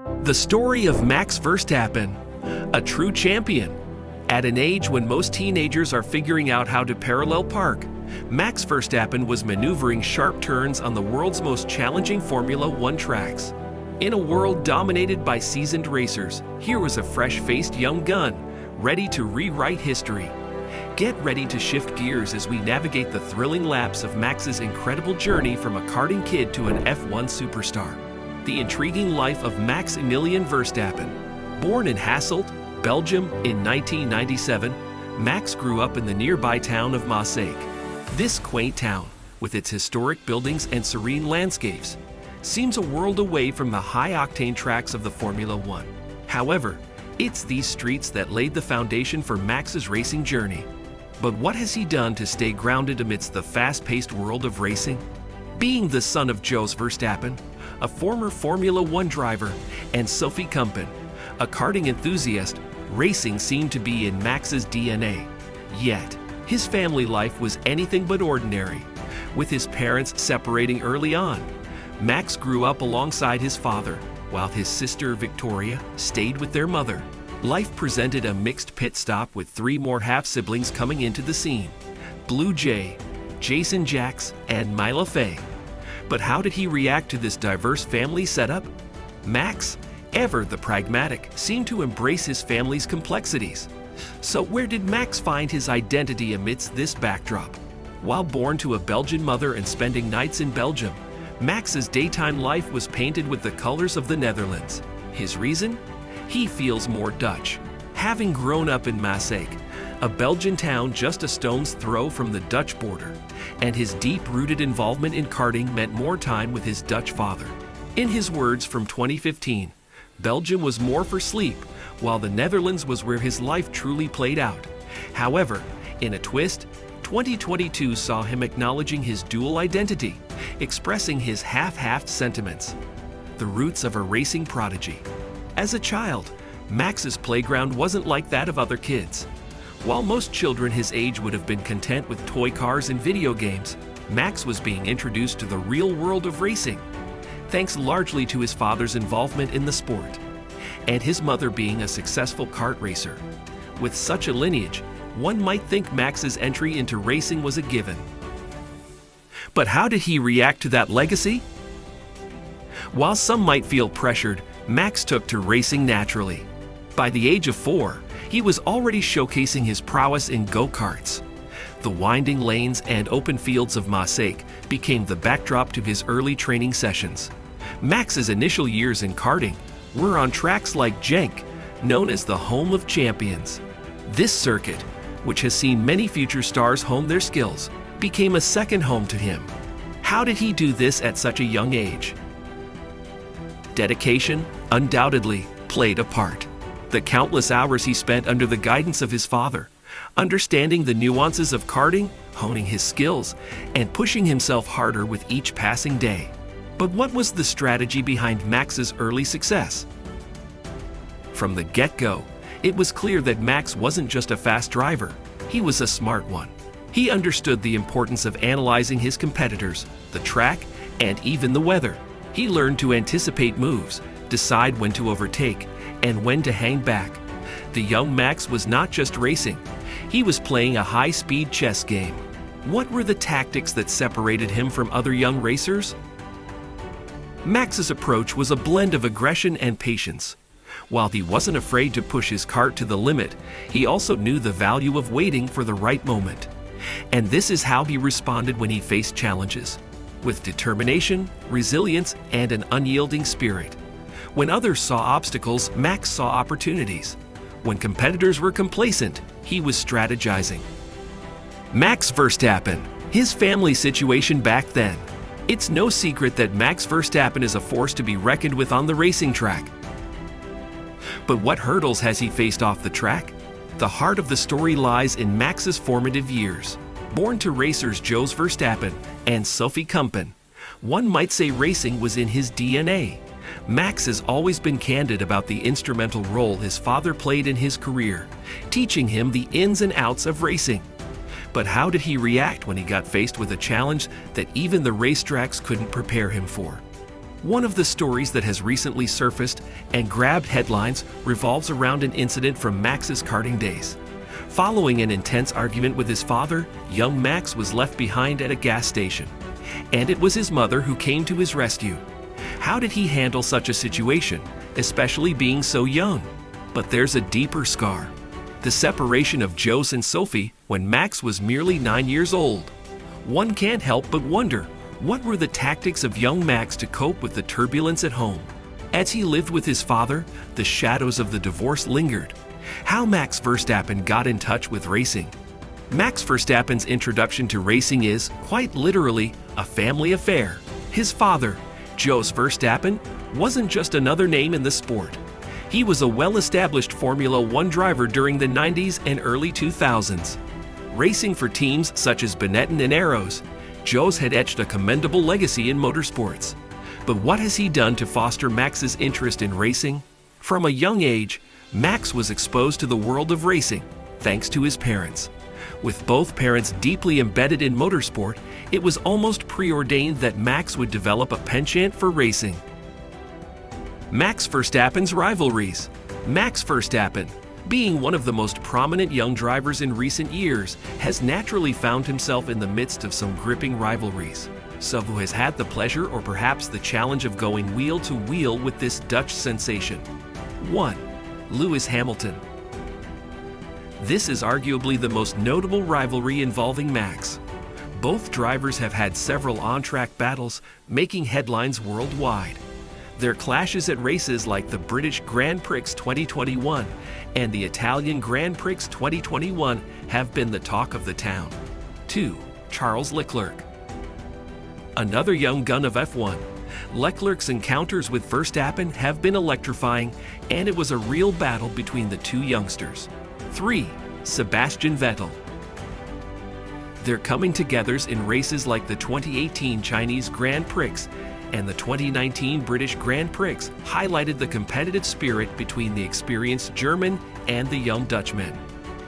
The story of Max Verstappen, a true champion. At an age when most teenagers are figuring out how to parallel park, Max Verstappen was maneuvering sharp turns on the world's most challenging Formula One tracks. In a world dominated by seasoned racers, here was a fresh-faced young gun, ready to rewrite history. Get ready to shift gears as we navigate the thrilling laps of Max's incredible journey from a karting kid to an F1 superstar. The intriguing life of Maximilian Verstappen. Born in Hasselt, Belgium in 1997, Max grew up in the nearby town of Maaseik. This quaint town, with its historic buildings and serene landscapes, seems a world away from the high-octane tracks of the Formula One. However, it's these streets that laid the foundation for Max's racing journey. But what has he done to stay grounded amidst the fast-paced world of racing? Being the son of Jos Verstappen, a former Formula One driver, and Sophie Kumpen, a karting enthusiast, racing seemed to be in Max's DNA. Yet, his family life was anything but ordinary. With his parents separating early on, Max grew up alongside his father, while his sister Victoria stayed with their mother. Life presented a mixed pit stop with three more half-siblings coming into the scene: Blue Jay, Jason Jax, and Mila Fey. But how did he react to this diverse family setup? Max, ever the pragmatic, seemed to embrace his family's complexities. So where did Max find his identity amidst this backdrop? While born to a Belgian mother and spending nights in Belgium, Max's daytime life was painted with the colors of the Netherlands. His reason? He feels more Dutch. Having grown up in Maaseik, a Belgian town just a stone's throw from the Dutch border, and his deep-rooted involvement in karting meant more time with his Dutch father. In his words from 2015, Belgium was more for sleep, while the Netherlands was where his life truly played out. However, in a twist, 2022 saw him acknowledging his dual identity, expressing his half-half sentiments. The roots of a racing prodigy. As a child, Max's playground wasn't like that of other kids. While most children his age would have been content with toy cars and video games, Max was being introduced to the real world of racing, thanks largely to his father's involvement in the sport, and his mother being a successful kart racer. With such a lineage, one might think Max's entry into racing was a given. But how did he react to that legacy? While some might feel pressured, Max took to racing naturally. By the age of 4, he was already showcasing his prowess in go-karts. The winding lanes and open fields of Maaseik became the backdrop to his early training sessions. Max's initial years in karting were on tracks like Genk, known as the home of champions. This circuit, which has seen many future stars hone their skills, became a second home to him. How did he do this at such a young age? Dedication, undoubtedly, played a part. The countless hours he spent under the guidance of his father, understanding the nuances of karting, honing his skills, and pushing himself harder with each passing day. But what was the strategy behind Max's early success? From the get-go, it was clear that Max wasn't just a fast driver, he was a smart one. He understood the importance of analyzing his competitors, the track, and even the weather. He learned to anticipate moves, decide when to overtake, and when to hang back. The young Max was not just racing, he was playing a high-speed chess game. What were the tactics that separated him from other young racers? Max's approach was a blend of aggression and patience. While he wasn't afraid to push his kart to the limit, he also knew the value of waiting for the right moment. And this is how he responded when he faced challenges. With determination, resilience, and an unyielding spirit. When others saw obstacles, Max saw opportunities. When competitors were complacent, he was strategizing. Max Verstappen, his family situation back then. It's no secret that Max Verstappen is a force to be reckoned with on the racing track. But what hurdles has he faced off the track? The heart of the story lies in Max's formative years. Born to racers Jos Verstappen and Sophie Kumpen, one might say racing was in his DNA. Max has always been candid about the instrumental role his father played in his career, teaching him the ins and outs of racing. But how did he react when he got faced with a challenge that even the racetracks couldn't prepare him for? One of the stories that has recently surfaced and grabbed headlines revolves around an incident from Max's karting days. Following an intense argument with his father, young Max was left behind at a gas station, and it was his mother who came to his rescue. How did he handle such a situation, especially being so young? But there's a deeper scar: the separation of Jose and Sophie when Max was merely 9 years old. One can't help but wonder, what were the tactics of young Max to cope with the turbulence at home? As he lived with his father, the shadows of the divorce lingered. How Max Verstappen got in touch with racing. Max Verstappen's introduction to racing is, quite literally, a family affair. His father, Jos Verstappen, wasn't just another name in the sport. He was a well-established Formula One driver during the 90s and early 2000s. Racing for teams such as Benetton and Arrows, Jos had etched a commendable legacy in motorsports. But what has he done to foster Max's interest in racing? From a young age, Max was exposed to the world of racing, thanks to his parents. With both parents deeply embedded in motorsport, it was almost preordained that Max would develop a penchant for racing. Max Verstappen's rivalries. Max Verstappen, being one of the most prominent young drivers in recent years, has naturally found himself in the midst of some gripping rivalries. So who has had the pleasure or perhaps the challenge of going wheel to wheel with this Dutch sensation? 1. Lewis Hamilton. This is arguably the most notable rivalry involving Max. Both drivers have had several on-track battles, making headlines worldwide. Their clashes at races like the British Grand Prix 2021 and the Italian Grand Prix 2021 have been the talk of the town. 2. Charles Leclerc. Another young gun of F1. Leclerc's encounters with Verstappen have been electrifying, and it was a real battle between the two youngsters. 3. Sebastian Vettel. Their coming-togethers in races like the 2018 Chinese Grand Prix and the 2019 British Grand Prix highlighted the competitive spirit between the experienced German and the young Dutchman.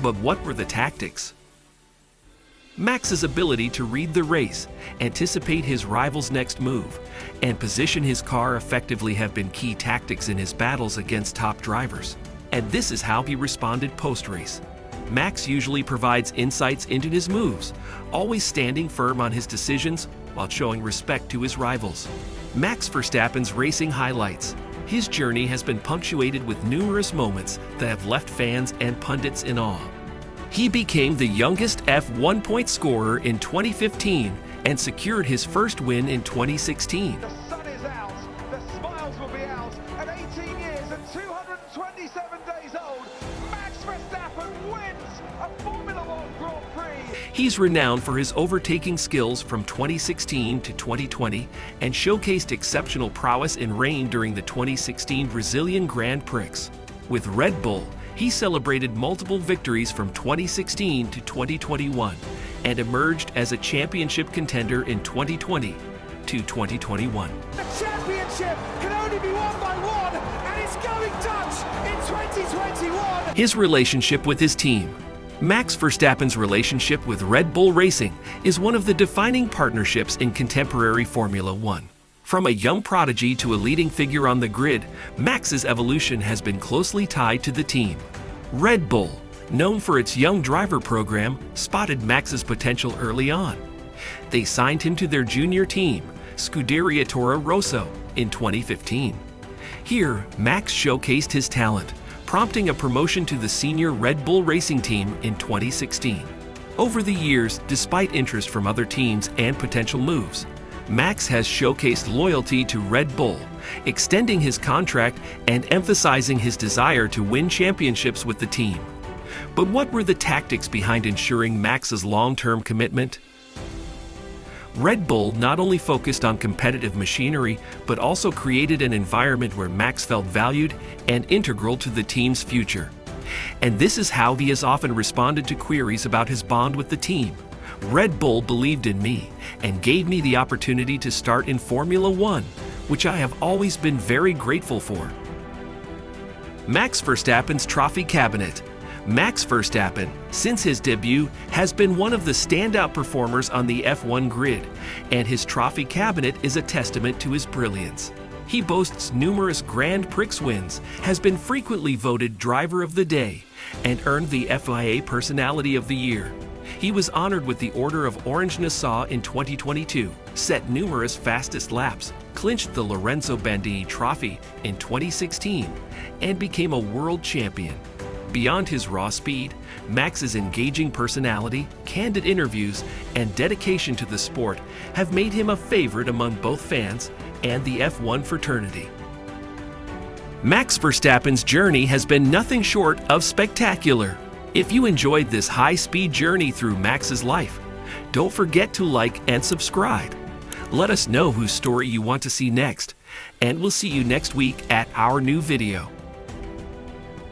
But what were the tactics? Max's ability to read the race, anticipate his rival's next move, and position his car effectively have been key tactics in his battles against top drivers. And this is how he responded post-race. Max usually provides insights into his moves, always standing firm on his decisions while showing respect to his rivals. Max Verstappen's racing highlights. His journey has been punctuated with numerous moments that have left fans and pundits in awe. He became the youngest F1 point scorer in 2015 and secured his first win in 2016. The sun is out, the smiles will be out. At 18 years and 227 days old, Max Verstappen wins a Formula One Grand Prix. He's renowned for his overtaking skills from 2016 to 2020 and showcased exceptional prowess in rain during the 2016 Brazilian Grand Prix. With Red Bull, he celebrated multiple victories from 2016 to 2021 and emerged as a championship contender in 2020 to 2021. The championship can only be won by one, and it's going Dutch in 2021. His relationship with his team. Max Verstappen's relationship with Red Bull Racing is one of the defining partnerships in contemporary Formula One. From a young prodigy to a leading figure on the grid, Max's evolution has been closely tied to the team. Red Bull, known for its young driver program, spotted Max's potential early on. They signed him to their junior team, Scuderia Toro Rosso, in 2015. Here, Max showcased his talent, prompting a promotion to the senior Red Bull Racing team in 2016. Over the years, despite interest from other teams and potential moves, Max has showcased loyalty to Red Bull, extending his contract and emphasizing his desire to win championships with the team. But what were the tactics behind ensuring Max's long-term commitment? Red Bull not only focused on competitive machinery, but also created an environment where Max felt valued and integral to the team's future. And this is how he has often responded to queries about his bond with the team. Red Bull believed in me and gave me the opportunity to start in Formula One, which I have always been very grateful for. Max Verstappen's trophy cabinet. Max Verstappen, since his debut, has been one of the standout performers on the F1 grid, and his trophy cabinet is a testament to his brilliance. He boasts numerous Grand Prix wins, has been frequently voted Driver of the Day, and earned the FIA Personality of the Year. He was honored with the Order of Orange Nassau in 2022, set numerous fastest laps, clinched the Lorenzo Bandini Trophy in 2016, and became a world champion. Beyond his raw speed, Max's engaging personality, candid interviews, and dedication to the sport have made him a favorite among both fans and the F1 fraternity. Max Verstappen's journey has been nothing short of spectacular. If you enjoyed this high-speed journey through Max's life, don't forget to like and subscribe. Let us know whose story you want to see next, and we'll see you next week at our new video.